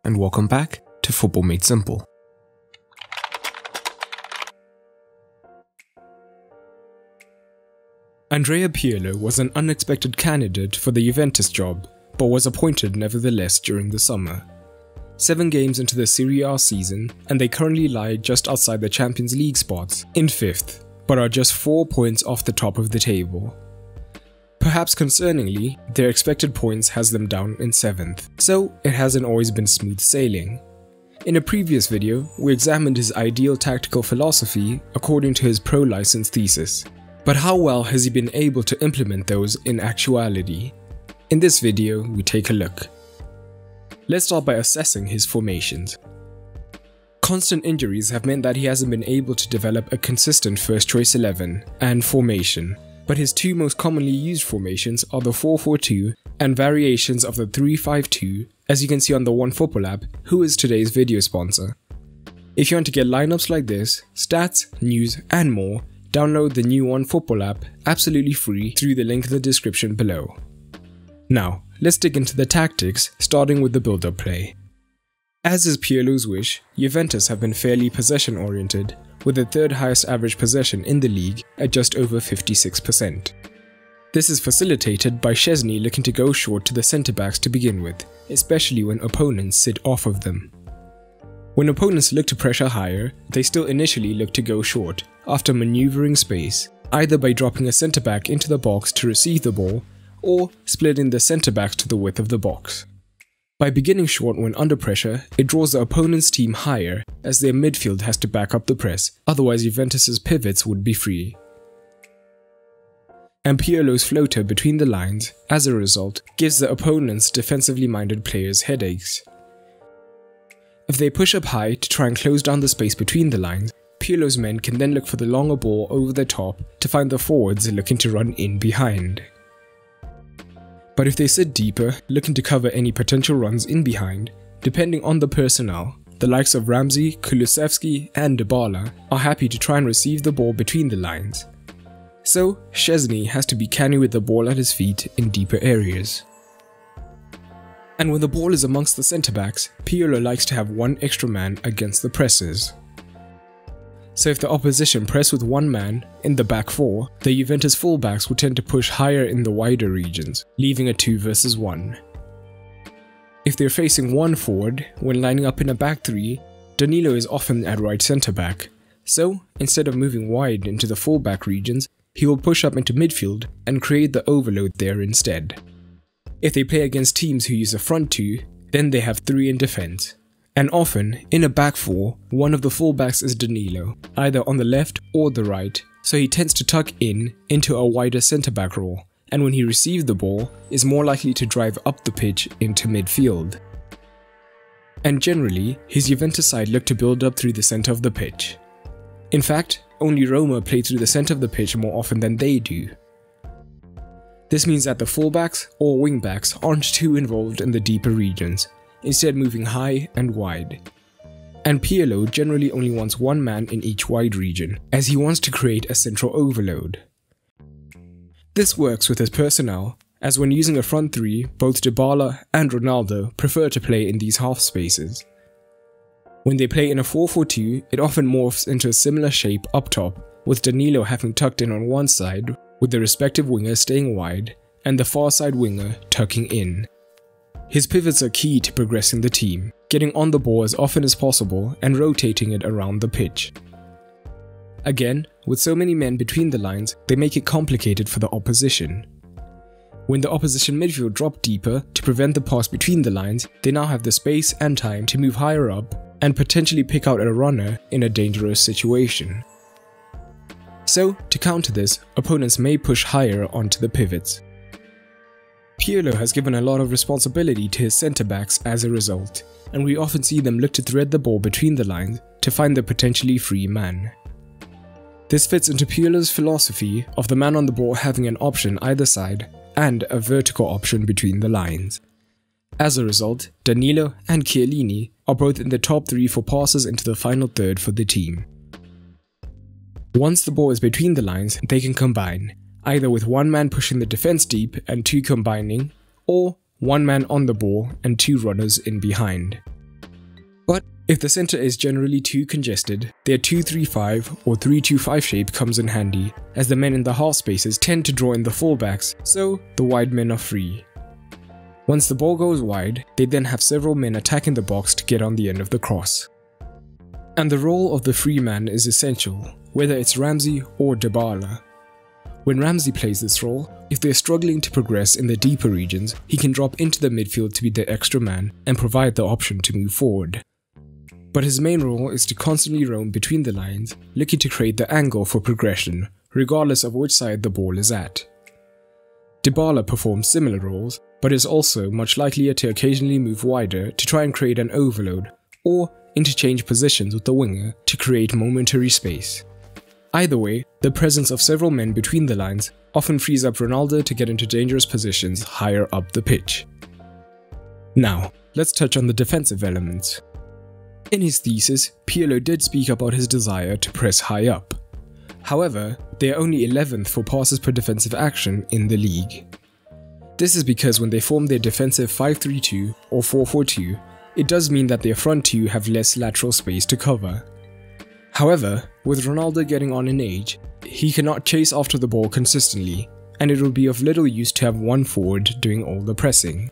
and welcome back to Football Made Simple. Andrea Pirlo was an unexpected candidate for the Juventus job, but was appointed nevertheless during the summer. 7 games into the Serie A season, and they currently lie just outside the Champions League spots, in 5th, but are just 4 points off the top of the table. Perhaps concerningly, their expected points has them down in 7th, so it hasn't always been smooth sailing. In a previous video, we examined his ideal tactical philosophy according to his pro-license thesis. But how well has he been able to implement those in actuality? In this video, we take a look. Let's start by assessing his formations. Constant injuries have meant that he hasn't been able to develop a consistent first-choice 11 and formation, but his 2 most commonly used formations are the 4-4-2 and variations of the 3-5-2, as you can see on the OneFootball app, who is today's video sponsor. If you want to get lineups like this, stats, news, and more, download the new OneFootball app absolutely free through the link in the description below. Now, let's dig into the tactics, starting with the build-up play. As is Pirlo's wish, Juventus have been fairly possession-oriented, with the 3rd highest average possession in the league at just over 56%. This is facilitated by Szczęsny looking to go short to the centre-backs to begin with, especially when opponents sit off of them. When opponents look to pressure higher, they still initially look to go short, after manoeuvring space, either by dropping a centre-back into the box to receive the ball, or splitting the centre-backs to the width of the box. By beginning short when under pressure, it draws the opponent's team higher as their midfield has to back up the press, otherwise Juventus's pivots would be free. And Pirlo's floater between the lines, as a result, gives the opponent's defensively minded players headaches. If they push up high to try and close down the space between the lines, Pirlo's men can then look for the longer ball over the top to find the forwards looking to run in behind. But if they sit deeper, looking to cover any potential runs in behind, depending on the personnel, the likes of Ramsey, Kulusevski and Dybala are happy to try and receive the ball between the lines. So, Szczęsny has to be canny with the ball at his feet in deeper areas. And when the ball is amongst the centre-backs, Pirlo likes to have 1 extra man against the presses. So if the opposition press with 1 man in the back 4, the Juventus fullbacks will tend to push higher in the wider regions, leaving a 2 versus 1. If they're facing 1 forward, when lining up in a back 3, Danilo is often at right centre-back, so instead of moving wide into the fullback regions, he will push up into midfield and create the overload there instead. If they play against teams who use a front 2, then they have 3 in defence. And often, in a back 4, one of the fullbacks is Danilo, either on the left or the right, so he tends to tuck in into a wider centre-back role, and when he receives the ball, is more likely to drive up the pitch into midfield. And generally, his Juventus side look to build up through the centre of the pitch. In fact, only Roma play through the centre of the pitch more often than they do. This means that the fullbacks or wingbacks aren't too involved in the deeper regions, instead moving high and wide. And Pirlo generally only wants 1 man in each wide region, as he wants to create a central overload. This works with his personnel, as when using a front 3, both Dybala and Ronaldo prefer to play in these half spaces. When they play in a 4-4-2, it often morphs into a similar shape up top, with Danilo having tucked in on one side, with the respective winger staying wide, and the far side winger tucking in. His pivots are key to progressing the team, getting on the ball as often as possible and rotating it around the pitch. Again, with so many men between the lines, they make it complicated for the opposition. When the opposition midfield drop deeper to prevent the pass between the lines, they now have the space and time to move higher up and potentially pick out a runner in a dangerous situation. So, to counter this, opponents may push higher onto the pivots. Pirlo has given a lot of responsibility to his centre-backs as a result, and we often see them look to thread the ball between the lines to find the potentially free man. This fits into Pirlo's philosophy of the man on the ball having an option either side and a vertical option between the lines. As a result, Danilo and Chiellini are both in the top 3 for passes into the final third for the team. Once the ball is between the lines, they can combine, either with 1 man pushing the defense deep and 2 combining, or 1 man on the ball and 2 runners in behind. But if the center is generally too congested, their 2-3-5 or 3-2-5 shape comes in handy, as the men in the half spaces tend to draw in the fullbacks, so the wide men are free. Once the ball goes wide, they then have several men attacking the box to get on the end of the cross. And the role of the free man is essential, whether it's Ramsey or Dybala. When Ramsey plays this role, if they're struggling to progress in the deeper regions, he can drop into the midfield to be the extra man and provide the option to move forward. But his main role is to constantly roam between the lines, looking to create the angle for progression, regardless of which side the ball is at. Dybala performs similar roles, but is also much likelier to occasionally move wider to try and create an overload, or interchange positions with the winger to create momentary space. Either way, the presence of several men between the lines often frees up Ronaldo to get into dangerous positions higher up the pitch. Now, let's touch on the defensive elements. In his thesis, Pirlo did speak about his desire to press high up. However, they are only 11th for passes per defensive action in the league. This is because when they form their defensive 5-3-2 or 4-4-2, it does mean that their front two have less lateral space to cover. However, with Ronaldo getting on in age, he cannot chase after the ball consistently, and it will be of little use to have one forward doing all the pressing.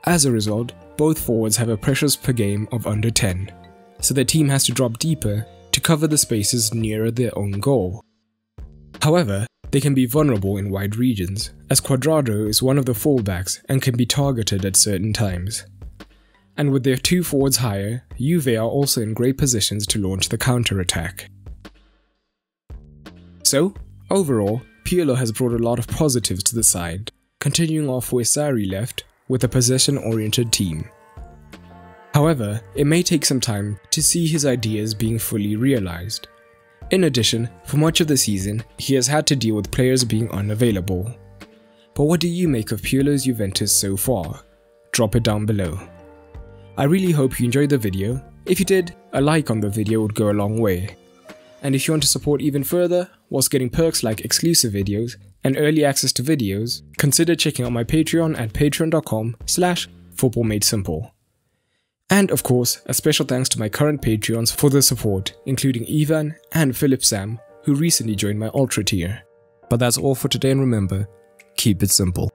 As a result, both forwards have a pressures per game of under 10, so their team has to drop deeper to cover the spaces nearer their own goal. However, they can be vulnerable in wide regions, as Cuadrado is one of the fullbacks and can be targeted at certain times. And with their two forwards higher, Juve are also in great positions to launch the counter-attack. So, overall, Pirlo has brought a lot of positives to the side, continuing off where Sarri left with a possession-oriented team. However, it may take some time to see his ideas being fully realized. In addition, for much of the season, he has had to deal with players being unavailable. But what do you make of Pirlo's Juventus so far? Drop it down below. I really hope you enjoyed the video. If you did, a like on the video would go a long way. And if you want to support even further, whilst getting perks like exclusive videos and early access to videos, consider checking out my Patreon at patreon.com/footballmadesimple. And of course, a special thanks to my current Patreons for the support, including Ivan and Philip Sam, who recently joined my Ultra tier. But that's all for today, and remember, keep it simple.